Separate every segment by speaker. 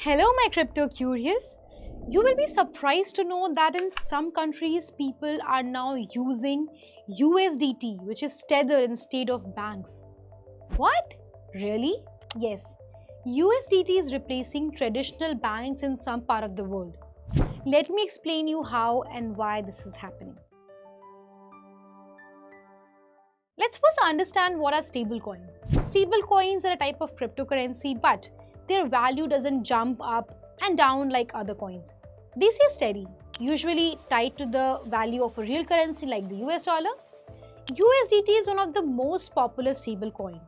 Speaker 1: Hello, my crypto curious. You will be surprised to know that in some countries, people are now using USDT, which is Tether instead of banks. What? Really? Yes. USDT is replacing traditional banks in some part of the world. Let me explain you how and why this is happening. Let's first understand what are stablecoins. Stablecoins are a type of cryptocurrency, but their value doesn't jump up and down like other coins. They stay steady, usually tied to the value of a real currency like the US dollar. USDT is one of the most popular stablecoin.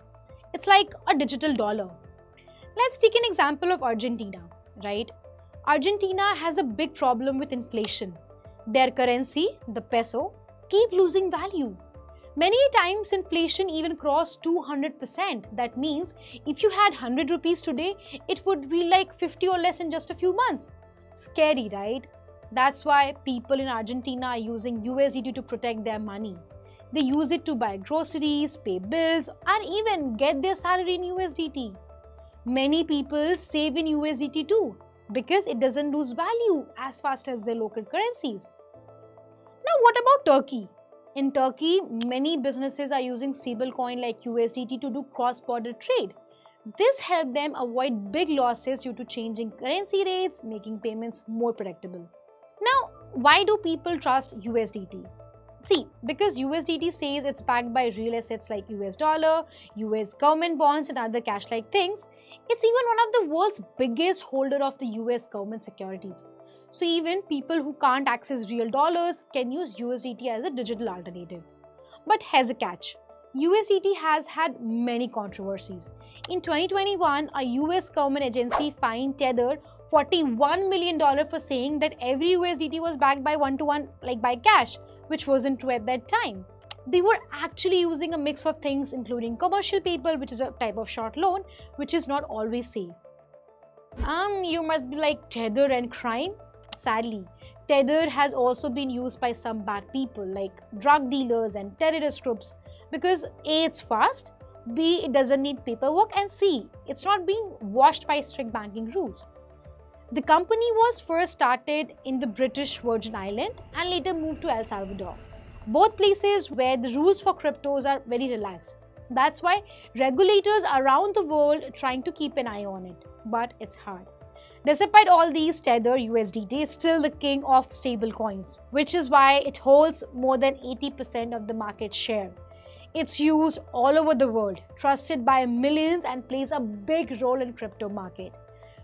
Speaker 1: It's like a digital dollar. Let's take an example of Argentina, right? Argentina has a big problem with inflation. Their currency, the peso, keep losing value. Many times inflation even crossed 200%. That means if you had 100 rupees today, it would be like 50 or less in just a few months. Scary, right? That's why people in Argentina are using USDT to protect their money. They use it to buy groceries, pay bills, and even get their salary in USDT. Many people save in USDT too because it doesn't lose value as fast as their local currencies. Now, what about Turkey? In Turkey, many businesses are using stablecoin like USDT to do cross-border trade. This helps them avoid big losses due to changing currency rates, making payments more predictable. Now, why do people trust USDT? See, because USDT says it's backed by real assets like US dollar, US government bonds and other cash-like things, it's even one of the world's biggest holder of the US government securities. So even people who can't access real dollars can use USDT as a digital alternative. But here's a catch. USDT has had many controversies. In 2021, a US government agency fined Tether $41 million for saying that every USDT was backed by one-to-one, like by cash, which wasn't true at that time. They were actually using a mix of things including commercial paper, which is a type of short loan, which is not always safe. You must be like, Tether and crime? Sadly, Tether has also been used by some bad people like drug dealers and terrorist groups because A, it's fast, B, it doesn't need paperwork, and C, it's not being watched by strict banking rules. The company was first started in the British Virgin Islands and later moved to El Salvador, both places where the rules for cryptos are very relaxed. That's why regulators around the world are trying to keep an eye on it, but it's hard. Despite all these, Tether USDT is still the king of stablecoins, which is why it holds more than 80% of the market share. It's used all over the world, trusted by millions, and plays a big role in crypto market.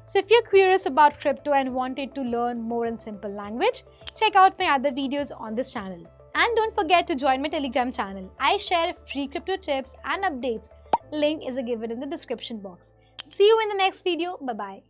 Speaker 1: So if you're curious about crypto and wanted to learn more in simple language, check out my other videos on this channel. And don't forget to join my Telegram channel. I share free crypto tips and updates. Link is given in the description box. See you in the next video. Bye-bye.